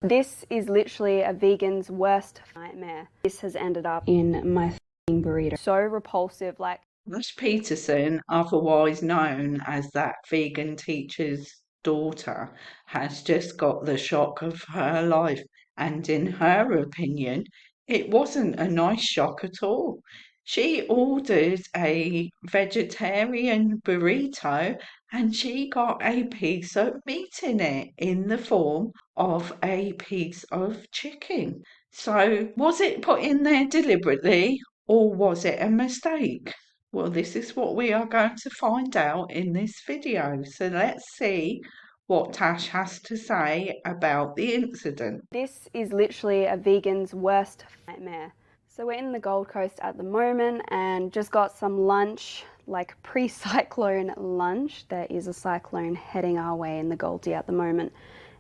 This is literally a vegan's worst nightmare. This has ended up in my burrito. So repulsive, like. Tash Peterson, otherwise known as that vegan teacher's daughter, has just got the shock of her life. And in her opinion, it wasn't a nice shock at all. She ordered a vegetarian burrito and she got a piece of meat in it in the form of a piece of chicken. So, was it put in there deliberately or was it a mistake? Well, this is what we are going to find out in this video. So let's see what Tash has to say about the incident. This is literally a vegan's worst nightmare. So we're in the Gold Coast at the moment and just got some lunch, like pre-cyclone lunch. There is a cyclone heading our way in the Goldie at the moment.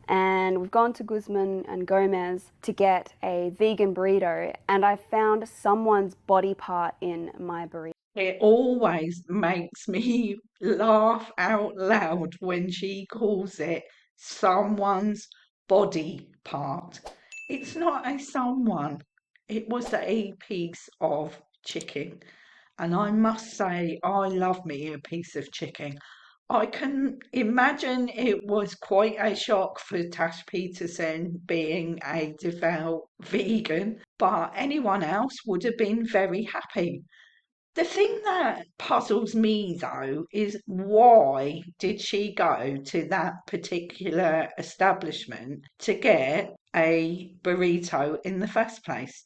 And we've gone to Guzman and Gomez to get a vegan burrito, and I found someone's body part in my burrito. It always makes me laugh out loud when she calls it someone's body part. It's not a someone, it was a piece of chicken. And I must say, I love me a piece of chicken. I can imagine it was quite a shock for Tash Peterson being a devout vegan, but anyone else would have been very happy. The thing that puzzles me though is why did she go to that particular establishment to get a burrito in the first place?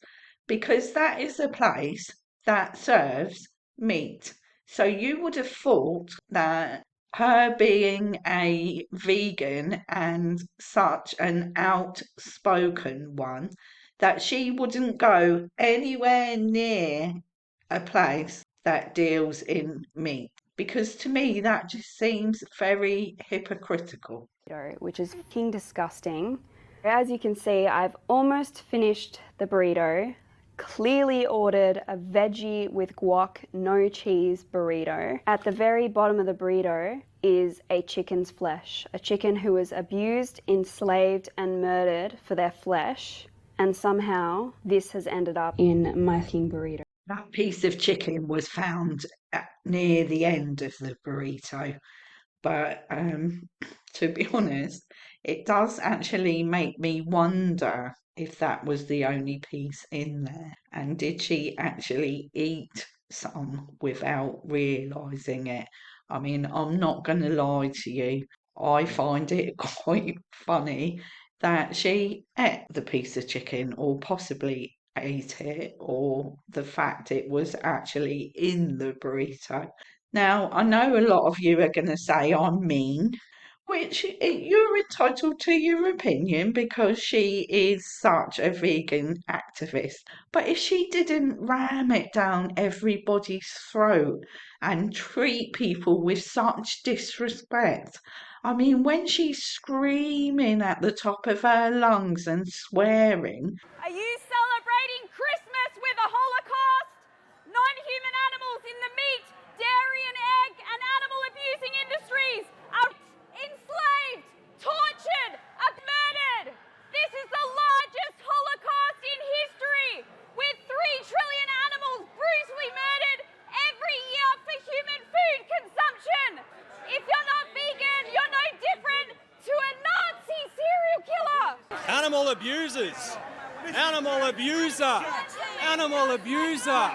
Because that is a place that serves meat. So you would have thought that her being a vegan and such an outspoken one, that she wouldn't go anywhere near a place that deals in meat, because to me that just seems very hypocritical. Which is fucking disgusting. As you can see, I've almost finished the burrito. Clearly ordered a veggie with guac, no cheese burrito. At the very bottom of the burrito is a chicken's flesh. A chicken who was abused, enslaved, and murdered for their flesh. And somehow this has ended up in my burrito. That piece of chicken was found near the end of the burrito, but to be honest, it does actually make me wonder if that was the only piece in there. And did she actually eat some without realising it? I mean, I'm not going to lie to you. I find it quite funny that she ate the piece of chicken or possibly ate it, or the fact it was actually in the burrito. Now, I know a lot of you are going to say I'm mean, which you're entitled to your opinion because she is such a vegan activist. But if she didn't ram it down everybody's throat and treat people with such disrespect, I mean, when she's screaming at the top of her lungs and swearing. Are you celebrating Christmas with a Holocaust? Non-human animals in the meat, dairy and egg and animal abusing industries are enslaved, tortured, and murdered. This is the largest Holocaust in history, with 3 trillion animals brutally murdered every year for human food consumption. If you're not vegan, you're no different to a Nazi serial killer. Animal abusers. Animal abuser. Animal abuser.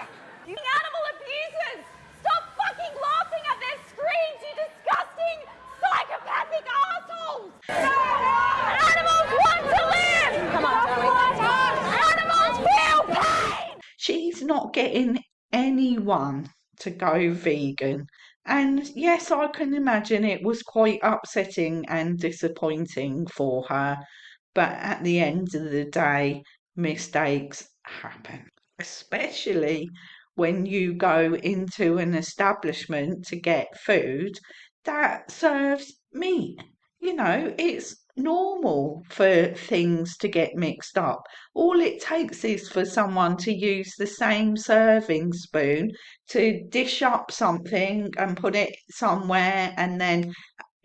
You animal abusers, stop fucking laughing at their screams, you disgusting psychopathic assholes. Animals want to live. Come on, Animals feel pain. She's not getting anyone to go vegan. And yes, I can imagine it was quite upsetting and disappointing for her. But at the end of the day, mistakes happen, especially when you go into an establishment to get food that serves meat. You know, it's normal for things to get mixed up. All it takes is for someone to use the same serving spoon to dish up something and put it somewhere, and then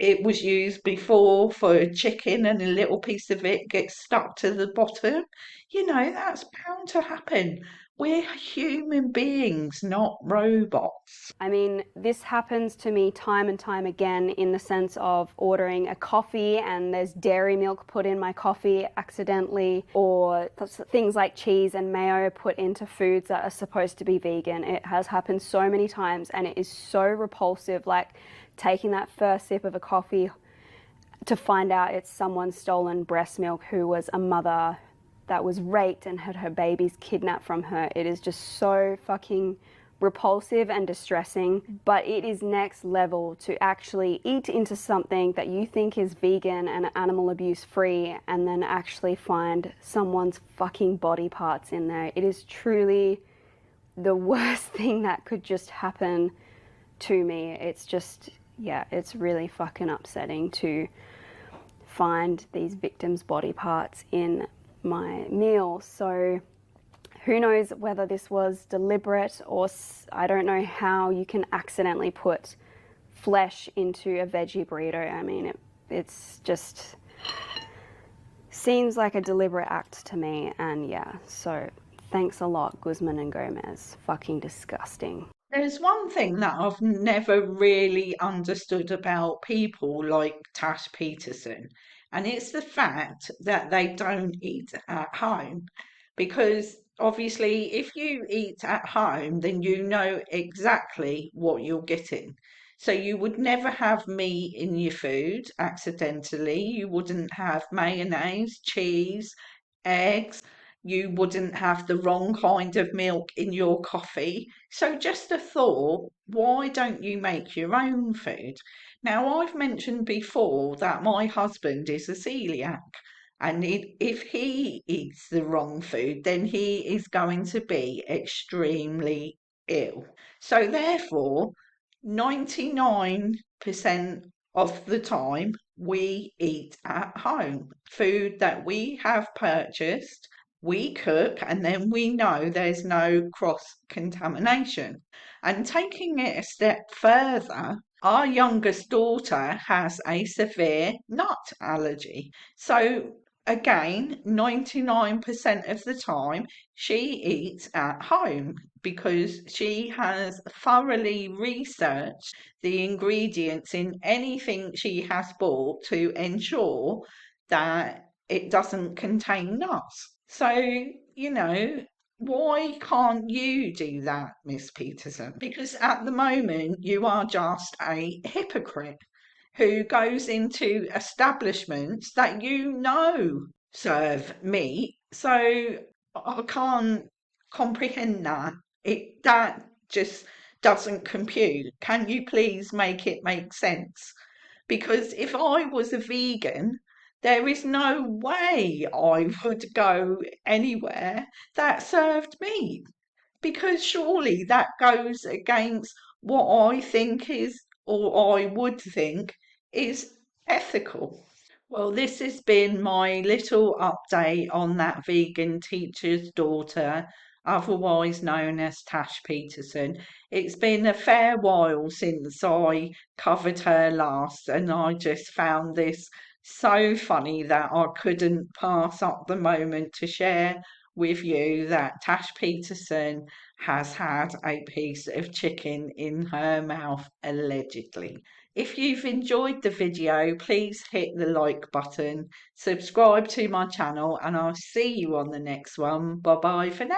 it was used before for chicken and a little piece of it gets stuck to the bottom. You know, that's bound to happen. We're human beings, not robots. I mean, this happens to me time and time again in the sense of ordering a coffee and there's dairy milk put in my coffee accidentally, or things like cheese and mayo put into foods that are supposed to be vegan. It has happened so many times and it is so repulsive, like taking that first sip of a coffee to find out it's someone's stolen breast milk who was a mother that was raped and had her babies kidnapped from her. It is just so fucking repulsive and distressing, but it is next level to actually eat into something that you think is vegan and animal abuse free and then actually find someone's fucking body parts in there. It is truly the worst thing that could just happen to me. It's just, yeah, it's really fucking upsetting to find these victims' body parts in my meal. So who knows whether this was deliberate, or I don't know how you can accidentally put flesh into a veggie burrito. I mean, it's just seems like a deliberate act to me. And yeah, so thanks a lot, Guzman and Gomez. Fucking disgusting. There's one thing that I've never really understood about people like Tash Peterson, and it's the fact that they don't eat at home. Because obviously, if you eat at home, then you know exactly what you're getting. So you would never have meat in your food accidentally. You wouldn't have mayonnaise, cheese, eggs. You wouldn't have the wrong kind of milk in your coffee. So just a thought, why don't you make your own food? Now, I've mentioned before that my husband is a celiac. And if he eats the wrong food, then he is going to be extremely ill. So therefore, 99% of the time, we eat at home. Food that we have purchased, we cook, and then we know there's no cross-contamination. And taking it a step further, our youngest daughter has a severe nut allergy. So again, 99% of the time, she eats at home because she has thoroughly researched the ingredients in anything she has bought to ensure that it doesn't contain nuts. So, you know, why can't you do that, Miss Peterson? Because at the moment, you are just a hypocrite who goes into establishments that you know serve meat. So I can't comprehend that. That just doesn't compute. Can you please make it make sense? Because if I was a vegan, there is no way I would go anywhere that served meat, because surely that goes against what I think is, or I would think is ethical. Well, this has been my little update on that vegan teacher's daughter, otherwise known as Tash Peterson. It's been a fair while since I covered her last, and I just found this so funny that I couldn't pass up the moment to share with you that Tash Peterson has had a piece of chicken in her mouth, allegedly. If you've enjoyed the video, please hit the like button, subscribe to my channel, and I'll see you on the next one. Bye bye for now.